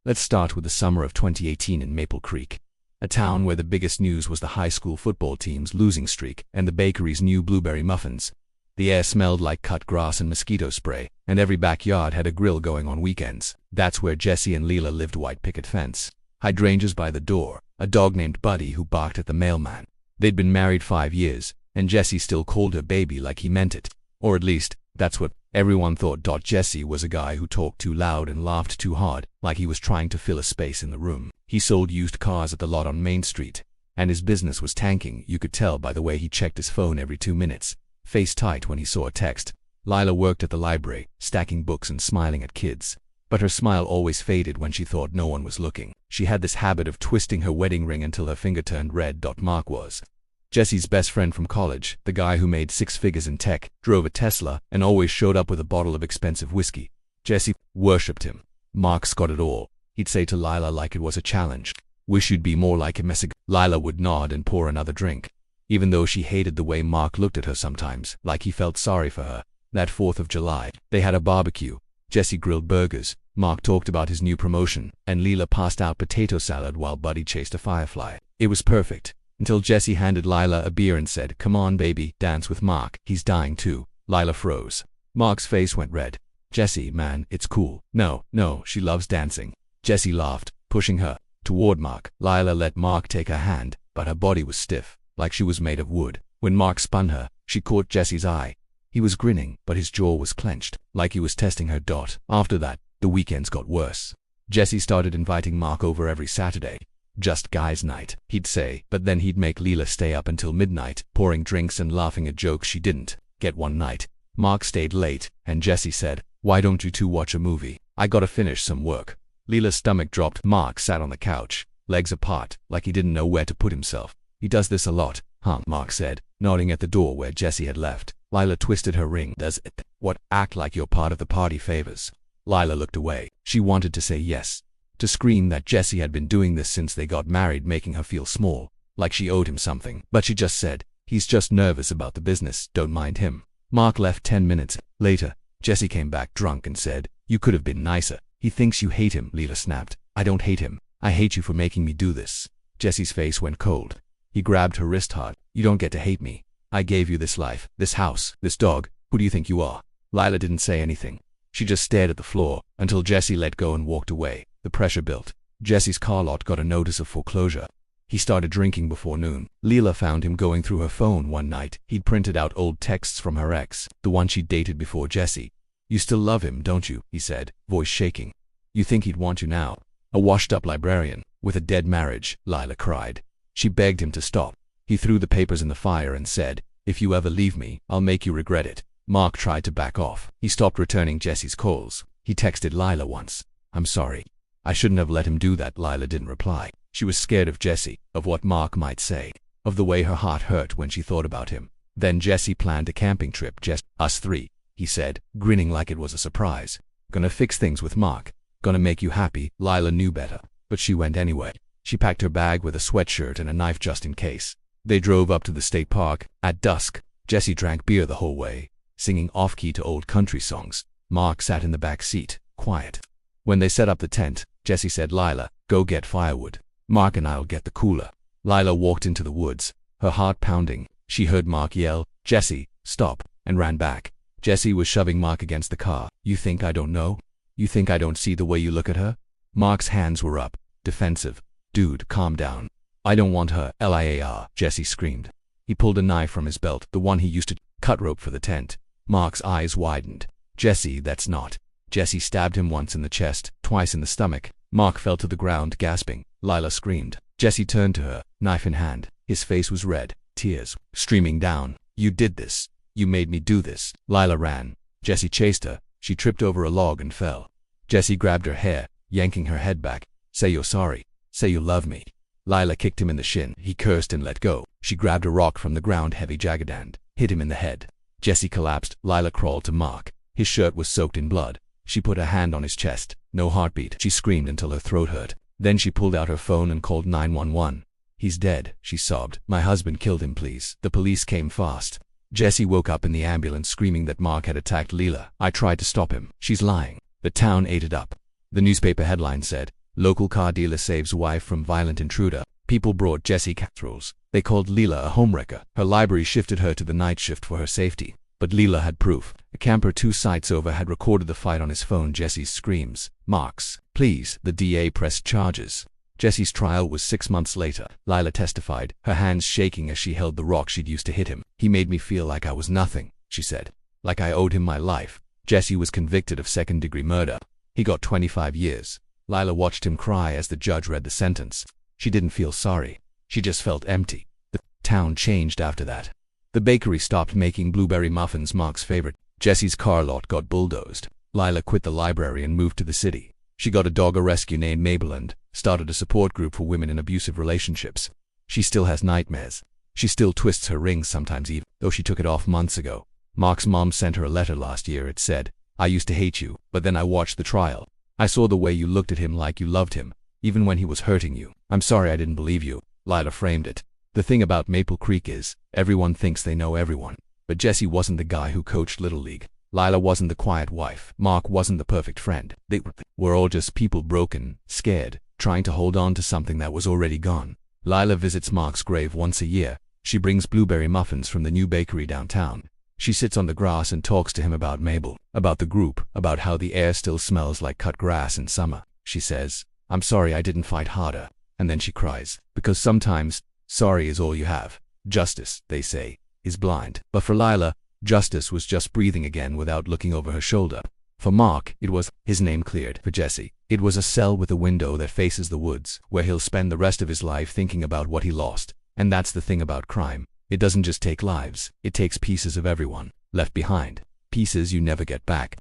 Let's start with the summer of 2018 in Maple Creek, a town where the biggest news was the high school football team's losing streak and the bakery's new blueberry muffins. The air smelled like cut grass and mosquito spray, and every backyard had a grill going on weekends. That's where Jesse and Lila lived. White picket fence, hydrangeas by the door, a dog named Buddy who barked at the mailman. They'd been married 5 years, and Jesse still called her baby like he meant it. Or at least, that's what everyone thought. Jesse was a guy who talked too loud and laughed too hard, like he was trying to fill a space in the room. He sold used cars at the lot on Main Street, and his business was tanking. You could tell by the way he checked his phone every 2 minutes, face tight when he saw a text. Lila worked at the library, stacking books and smiling at kids. But her smile always faded when she thought no one was looking. She had this habit of twisting her wedding ring until her finger turned red. Mark was Jesse's best friend from college, the guy who made 6 figures in tech, drove a Tesla, and always showed up with a bottle of expensive whiskey. Jesse worshipped him. Mark's got it all, he'd say to Lila like it was a challenge. Wish you'd be more like him. Lila would nod and pour another drink, even though she hated the way Mark looked at her sometimes, like he felt sorry for her. That 4th of July, they had a barbecue. Jesse grilled burgers, Mark talked about his new promotion, and Lila passed out potato salad while Buddy chased a firefly. It was perfect, until Jesse handed Lila a beer and said, "Come on, baby, dance with Mark. He's dying too." Lila froze. Mark's face went red. "Jesse, man, it's cool." No, she loves dancing." Jesse laughed, pushing her toward Mark. Lila let Mark take her hand, but her body was stiff, like she was made of wood. When Mark spun her, she caught Jesse's eye. He was grinning, but his jaw was clenched, like he was testing her. After that, the weekends got worse. Jesse started inviting Mark over every Saturday. "Just guys' night," he'd say, but then he'd make Lila stay up until midnight, pouring drinks and laughing at jokes she didn't get. One night, Mark stayed late, and Jesse said, "Why don't you two watch a movie? I gotta finish some work." Lila's stomach dropped. Mark sat on the couch, legs apart, like he didn't know where to put himself. "He does this a lot, huh?" Mark said, nodding at the door where Jesse had left. Lila twisted her ring. "Does it? What? Act like you're part of the party favors." Lila looked away. She wanted to say yes, to scream that Jesse had been doing this since they got married, making her feel small, like she owed him something. But she just said, "He's just nervous about the business, don't mind him." Mark left 10 minutes later. Jesse came back drunk and said, "You could have been nicer. He thinks you hate him." Lila snapped, "I don't hate him. I hate you for making me do this." Jesse's face went cold. He grabbed her wrist hard. "You don't get to hate me. I gave you this life, this house, this dog. Who do you think you are?" Lila didn't say anything. She just stared at the floor until Jesse let go and walked away. The pressure built. Jesse's car lot got a notice of foreclosure. He started drinking before noon. Lila found him going through her phone one night. He'd printed out old texts from her ex, the one she dated before Jesse. "You still love him, don't you?" he said, voice shaking. "You think he'd want you now?" "A washed-up librarian with a dead marriage," Lila cried. She begged him to stop. He threw the papers in the fire and said, "If you ever leave me, I'll make you regret it." Mark tried to back off. He stopped returning Jesse's calls. He texted Lila once, "I'm sorry. I shouldn't have let him do that." Lila didn't reply. She was scared of Jesse, of what Mark might say, of the way her heart hurt when she thought about him. Then Jesse planned a camping trip. "Just us 3, he said, grinning like it was a surprise. "Gonna fix things with Mark. Gonna make you happy." Lila knew better, but she went anyway. She packed her bag with a sweatshirt and a knife just in case. They drove up to the state park. At dusk, Jesse drank beer the whole way, singing off-key to old country songs. Mark sat in the back seat, quiet. When they set up the tent, Jesse said, "Lila, go get firewood. Mark and I'll get the cooler." Lila walked into the woods, her heart pounding. She heard Mark yell, "Jesse, stop," and ran back. Jesse was shoving Mark against the car. "You think I don't know? You think I don't see the way you look at her?" Mark's hands were up, defensive. "Dude, calm down. I don't want her, Liar," Jesse screamed. He pulled a knife from his belt, the one he used to cut rope for the tent. Mark's eyes widened. "Jesse, that's not." Jesse stabbed him once in the chest, twice in the stomach. Mark fell to the ground, gasping. Lila screamed. Jesse turned to her, knife in hand. His face was red, tears streaming down. "You did this. You made me do this." Lila ran. Jesse chased her. She tripped over a log and fell. Jesse grabbed her hair, yanking her head back. "Say you're sorry. Say you love me." Lila kicked him in the shin. He cursed and let go. She grabbed a rock from the ground, heavy, jagged, and hit him in the head. Jesse collapsed. Lila crawled to Mark. His shirt was soaked in blood. She put her hand on his chest. No heartbeat. She screamed until her throat hurt. Then she pulled out her phone and called 911. "He's dead," she sobbed. "My husband killed him, please." The police came fast. Jesse woke up in the ambulance screaming that Mark had attacked Lila. "I tried to stop him. She's lying." The town ate it up. The newspaper headline said, Local car dealer saves wife from violent intruder. People brought Jessie casseroles. They called Lila a homewrecker. Her library shifted her to the night shift for her safety. But Lila had proof. A camper 2 sites over had recorded the fight on his phone. Jessie's screams. Marks, please. The DA pressed charges. Jessie's trial was 6 months later. Lila testified, her hands shaking as she held the rock she'd used to hit him. He made me feel like I was nothing, she said. Like I owed him my life. Jessie was convicted of second-degree murder. He got 25 years. Lila watched him cry as the judge read the sentence. She didn't feel sorry. She just felt empty. The town changed after that. The bakery stopped making blueberry muffins, Mark's favorite. Jessie's car lot got bulldozed. Lila quit the library and moved to the city. She got a dog rescue named Mabel and started a support group for women in abusive relationships. She still has nightmares. She still twists her rings sometimes, even though she took it off months ago. Mark's mom sent her a letter last year. It said, I used to hate you, but then I watched the trial. I saw the way you looked at him, like you loved him, even when he was hurting you. I'm sorry I didn't believe you. Lila framed it. The thing about Maple Creek is, everyone thinks they know everyone. But Jessie wasn't the guy who coached Little League. Lila wasn't the quiet wife. Mark wasn't the perfect friend. They were all just people, broken, scared, trying to hold on to something that was already gone. Lila visits Mark's grave once a year. She brings blueberry muffins from the new bakery downtown. She sits on the grass and talks to him about Mabel, about the group, about how the air still smells like cut grass in summer. She says, I'm sorry I didn't fight harder. And then she cries, because sometimes, sorry is all you have. Justice, they say, is blind. But for Lila, justice was just breathing again without looking over her shoulder. For Mark, it was his name cleared. For Jessie, it was a cell with a window that faces the woods, where he'll spend the rest of his life thinking about what he lost. And that's the thing about crime. It doesn't just take lives, it takes pieces of everyone left behind. Pieces you never get back.